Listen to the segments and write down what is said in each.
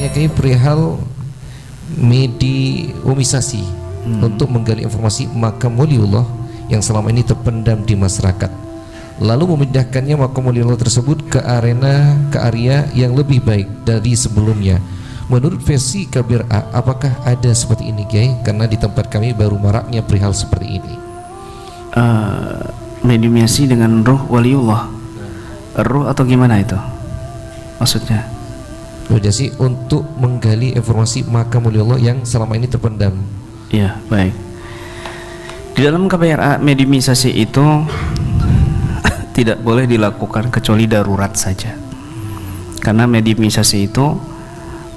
bertanya Kiai perihal mediumisasi untuk menggali informasi makam waliullah yang selama ini terpendam di masyarakat, lalu memindahkannya makam waliullah tersebut ke area yang lebih baik dari sebelumnya. Menurut versi KBRA, apakah ada seperti ini Kiai? Karena di tempat kami baru maraknya perihal seperti ini. Mediumasi dengan ruh waliullah, ruh atau gimana itu maksudnya? Mediasi untuk menggali informasi makam waliullah yang selama ini terpendam. Ya, baik. Di dalam KBRA, mediumisasi itu tidak boleh dilakukan kecuali darurat saja. Karena mediumisasi itu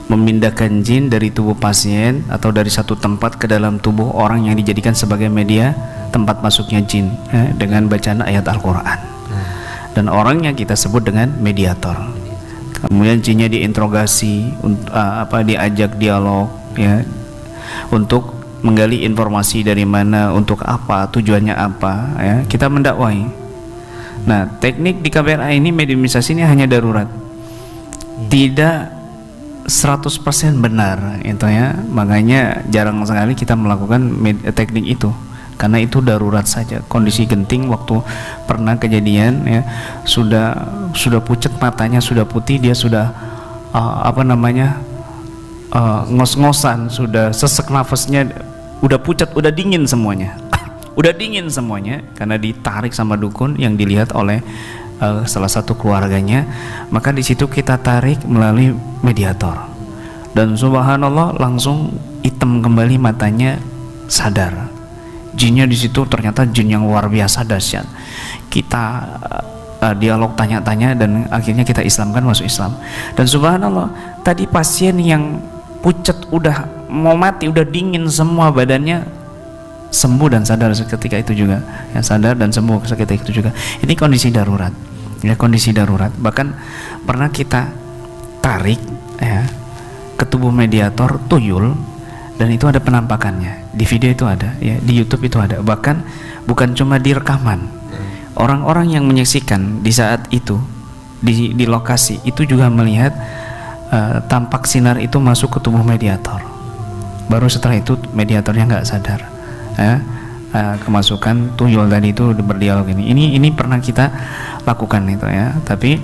memindahkan jin dari tubuh pasien atau dari satu tempat ke dalam tubuh orang yang dijadikan sebagai media tempat masuknya jin dengan bacaan ayat Al-Quran. Dan orangnya kita sebut dengan mediator. Kemudian jinnya diinterogasi, diajak dialog ya, untuk menggali informasi dari mana, untuk apa, tujuannya apa ya, kita mendakwai. Nah, teknik di KBRA ini mediumisasi ini hanya darurat, tidak 100% benar itu ya, makanya jarang sekali kita melakukan teknik itu karena itu darurat saja, kondisi genting. Waktu pernah kejadian ya, sudah pucat matanya, sudah putih, dia sudah ngos-ngosan, sudah sesek nafasnya, udah pucat, udah dingin semuanya udah dingin semuanya karena ditarik sama dukun yang dilihat oleh salah satu keluarganya. Maka di situ kita tarik melalui mediator dan subhanallah langsung hitam kembali matanya, sadar. Jinnya di situ ternyata jin yang luar biasa dahsyat. Kita dialog tanya-tanya dan akhirnya kita Islamkan, masuk Islam. Dan subhanallah tadi pasien yang pucat udah mau mati, udah dingin semua badannya, sembuh dan sadar seketika itu juga ya, sadar dan sembuh seketika itu juga. Ini kondisi darurat ya, kondisi darurat. Bahkan pernah kita tarik ya ke tubuh mediator tuyul dan itu ada penampakannya, di video itu ada ya, di YouTube itu ada. Bahkan bukan cuma di rekaman, orang-orang yang menyaksikan di saat itu di lokasi itu juga melihat tampak sinar itu masuk ke tubuh mediator. Baru setelah itu mediatornya nggak sadar ya, kemasukan tuyul tadi itu berdialog ini pernah kita lakukan itu ya. Tapi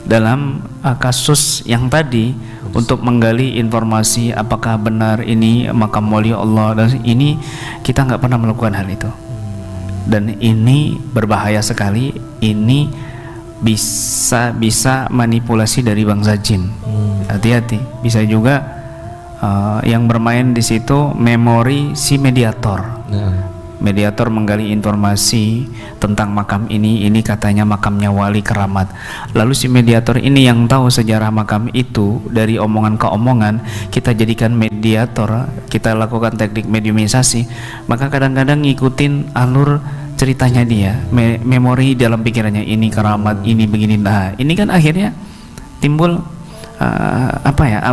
dalam kasus yang tadi untuk menggali informasi apakah benar ini makam wali Allah, dan ini kita nggak pernah melakukan hal itu, dan ini berbahaya sekali. Ini bisa manipulasi dari bangsa jin. Hati-hati, bisa juga yang bermain di situ memori si mediator. Mediator menggali informasi tentang makam ini katanya makamnya wali keramat. Lalu si mediator ini yang tahu sejarah makam itu dari omongan ke omongan, kita jadikan mediator, kita lakukan teknik mediumisasi, maka kadang-kadang ngikutin alur ceritanya dia, memori dalam pikirannya, ini keramat, ini begini. Nah, ini kan akhirnya timbul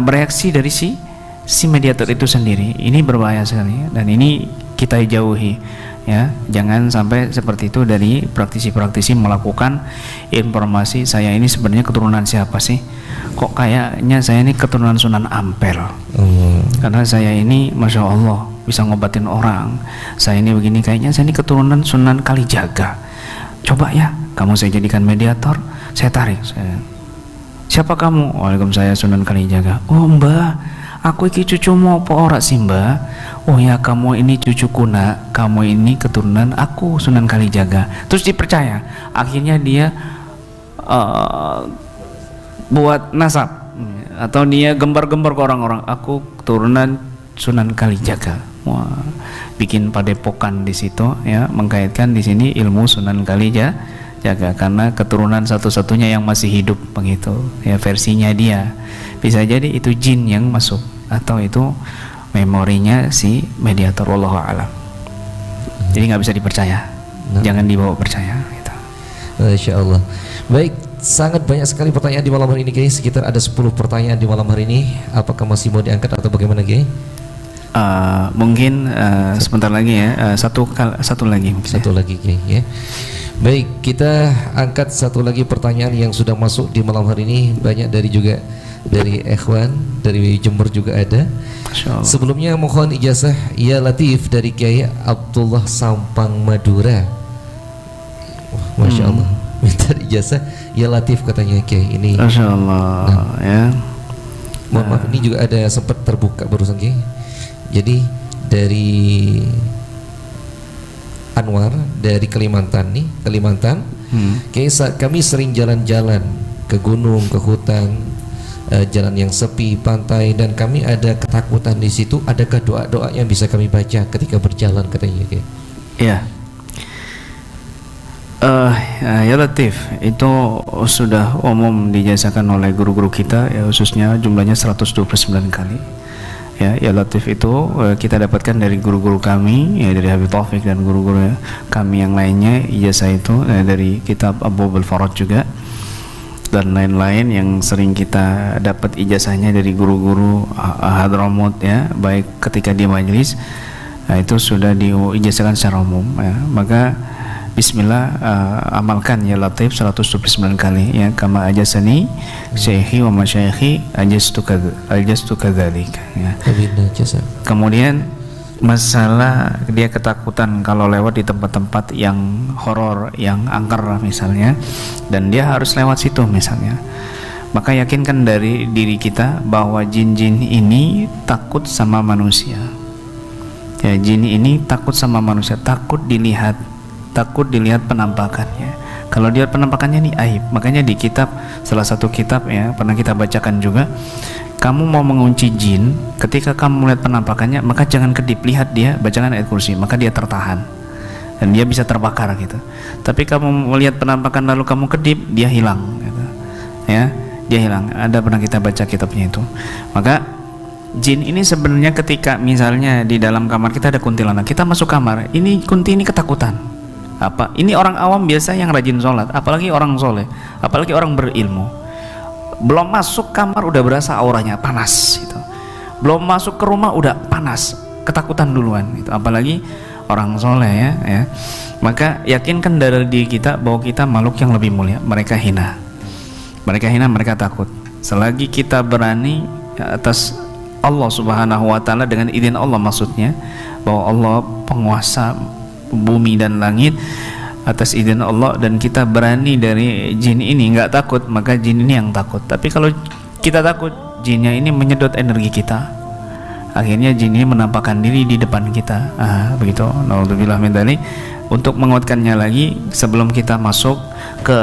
bereaksi dari si mediator itu sendiri. Ini berbahaya sekali dan ini kita jauhi ya. Jangan sampai seperti itu dari praktisi-praktisi melakukan informasi, saya ini sebenarnya keturunan siapa sih, kok kayaknya saya ini keturunan Sunan Ampel, karena saya ini Masya Allah bisa ngobatin orang, saya ini begini, kayaknya saya ini keturunan Sunan Kalijaga. Coba ya kamu saya jadikan mediator, saya tarik. Siapa kamu? Waalaikumsalam, Sunan Kalijaga. Oh mbak, aku iki cucumu apa ora sih mbak? Oh ya kamu ini cucuku nak, kamu ini keturunan aku Sunan Kalijaga. Terus dipercaya, akhirnya dia buat nasab atau dia gembar-gembar ke orang-orang, aku keturunan Sunan Kalijaga. Wah, bikin padepokan di situ ya, mengkaitkan di sini ilmu Sunan Kalijaga karena keturunan satu-satunya yang masih hidup begitu ya, versinya dia. Bisa jadi itu jin yang masuk atau itu memorinya si mediator, wallahu a'lam. Jadi nggak bisa dipercaya, jangan dibawa percaya gitu. Masya Allah. Baik, sangat banyak sekali pertanyaan di malam hari ini guys. Sekitar ada 10 pertanyaan di malam hari ini. Apakah masih mau diangkat atau bagaimana guys? Mungkin sebentar lagi ya, satu lagi mungkin. Satu lagi guys ya. Baik, kita angkat satu lagi pertanyaan yang sudah masuk di malam hari ini, banyak dari ikhwan dari Jember juga ada. Sebelumnya mohon ijazah ya Latif dari Kiai Abdullah Sampang Madura. Masya Allah, minta ijazah ya Latif katanya Kiai ini. Masya Allah, ya. Mohon maaf, ini juga ada sempat terbuka barusan Kiai. Jadi dari Anwar dari Kalimantan nih, kami sering jalan-jalan ke gunung, ke hutan, jalan yang sepi, pantai, dan kami ada ketakutan di situ. Adakah doa-doa yang bisa kami baca ketika berjalan katanya? Iya. Ya Latif, itu sudah umum dijazakan oleh guru-guru kita, ya, khususnya jumlahnya 129 kali. Ya Latif itu kita dapatkan dari guru-guru kami, ya, dari Habib Taufik dan guru-guru kami yang lainnya. Ijazah itu dari kitab Abu Farad juga dan lain-lain yang sering kita dapat ijazahnya dari guru-guru Hadramut, ya, baik ketika di majelis, itu sudah diijazahkan secara umum, ya. Maka bismillah, amalkan ya Latif 129 kali, ya, kama ajasani syekhi wa masyayikhi ajastu kadzalik, ya. Kemudian masalah dia ketakutan kalau lewat di tempat-tempat yang horor, yang angker misalnya, dan dia harus lewat situ misalnya, maka yakinkan dari diri kita bahwa jin-jin ini takut sama manusia, ya. Jin ini takut sama manusia, takut dilihat penampakannya. Kalau dia penampakannya ini aib, makanya di kitab, salah satu kitab, ya, pernah kita bacakan juga, kamu mau mengunci jin, ketika kamu melihat penampakannya, maka jangan kedip, lihat dia, bacakan ayat kursi, maka dia tertahan dan dia bisa terbakar gitu. Tapi kamu melihat penampakan lalu kamu kedip, dia hilang gitu. Ya, dia hilang. Ada pernah kita baca kitabnya itu. Maka jin ini sebenarnya ketika misalnya di dalam kamar kita ada kuntilanak, kita masuk kamar, ini kunti ini ketakutan. Apa? Ini orang awam biasa yang rajin sholat, apalagi orang soleh, apalagi orang berilmu. Belum masuk kamar udah berasa auranya panas gitu. Belum masuk ke rumah udah panas, ketakutan duluan gitu. Apalagi orang soleh, ya. Maka yakinkan dari diri kita bahwa kita makhluk yang lebih mulia. Mereka hina, mereka takut. Selagi kita berani atas Allah Subhanahu wa Ta'ala, dengan izin Allah maksudnya, bahwa Allah penguasa bumi dan langit, atas izin Allah, dan kita berani dari jin ini, nggak takut, maka jin ini yang takut. Tapi kalau kita takut, jinnya ini menyedot energi kita, akhirnya jin ini menampakkan diri di depan kita. Begitu. Naudzubillah min dzalik. Untuk menguatkannya lagi, sebelum kita masuk ke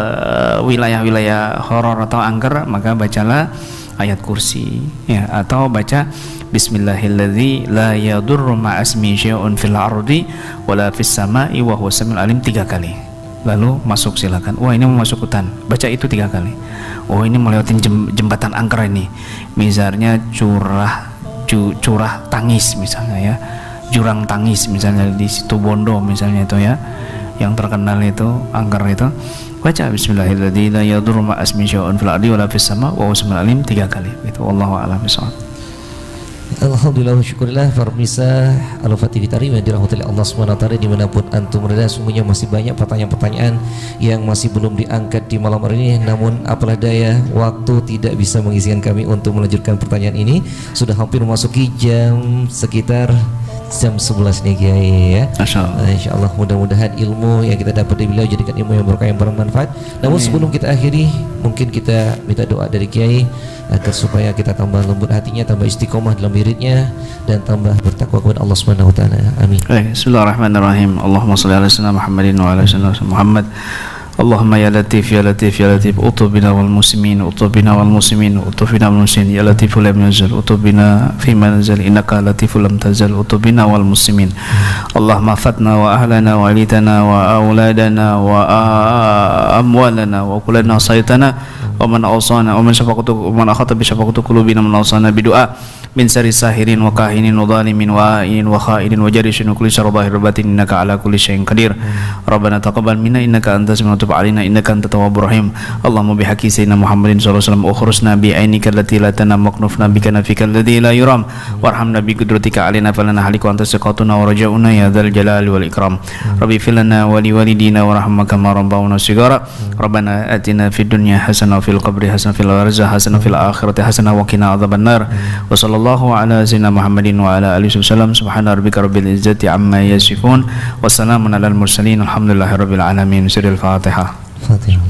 wilayah-wilayah horor atau angker, maka bacalah ayat kursi, ya, atau baca Bismillahilladzi la yadurru ma'asmi syai'un fil ardi wala fis sama'i wa huwas samiul alim 3 kali. Lalu masuk, silakan. Wah, ini mau masuk hutan, baca itu 3 kali. Oh, ini melewatin jembatan angker ini, misalnya curah tangis misalnya, ya, jurang tangis misalnya di situ Bondo misalnya itu, ya, yang terkenal itu angker itu, baca Bismillahirrahmanirrahim la yadurru ma'asmi syai'un fil ardi wala fis sama' wa huwas samiul alim 3 kali. Itu wallahu a'lam bishawab. Alhamdulillah wa syukurillah. Farmisa Al-Fatih Tarim yang dirahmati Allah SWT dimanapun antum berada, sungguhnya masih banyak pertanyaan-pertanyaan yang masih belum diangkat di malam hari ini. Namun apalah daya, waktu tidak bisa mengizinkan kami untuk melanjutkan pertanyaan ini. Sudah hampir memasuki sekitar jam 11 nih Kiai, ya. Insyaallah mudah-mudahan ilmu yang kita dapat dari beliau jadikan ilmu yang berkah, yang bermanfaat. Namun sebelum kita akhiri, mungkin kita minta doa dari Kiai agar supaya kita tambah lembut hatinya, tambah istiqomah dalam wiridnya, dan tambah bertakwa kepada Allah Subhanahu wa taala. Amin. Bismillahirrahmanirrahim. Allahumma shalli ala sayyidina Muhammadin wa ala sayyidina Muhammad. Allahumma ya latif ya latif ya latif, utubina wal muslimin, utubina wal muslimin, utubina wal muslimin, ya latifu lam nazal, utubina fi manzal, innaka latifu lam tazal, utubina wal muslimin. Allahumma fatna wa ahlana wa alitana wa auladana wa amwalana wa kullana sayyidana wa man awsana wa man syafaqatu wa man akhata bi syafaqatu qulubina man awsana bi du'a min syarri sahirin wa kahinin wa zalimin wa ainin wa khainin wa jarisin wa kulli syarri dhahir batin innaka ala kulli syai'in qadir. Rabbana taqabbal minna innaka antas samiul tub alaina innaka antat tawwabur rahim. Allahumma bihaqqi sayyidina Muhammadin sallallahu alaihi wasallam ukhrusna bi ainika allati la tanam waqnufna bika nafika alladhi la yuram warhamna bi qudratika alaina falana haliku anta siqatuna wa rajauna ya dzal jalali wal ikram. Rabbi fil lana wa li walidina warhamna kama rabbawna sigara. Rabbana atina fid dunya hasanah wa fil qabri hasanah fil barzakh hasanah fil akhirati hasanah wa qina adzabannar. Wa sallallahu ala sayyidina Muhammadin wa ala alihi wasallam. Subhana rabbika rabbil izzati amma yasifun wa salamun alal mursalin alhamdulillahi rabbil alamin. Sirrul Fatihah. Fatihah.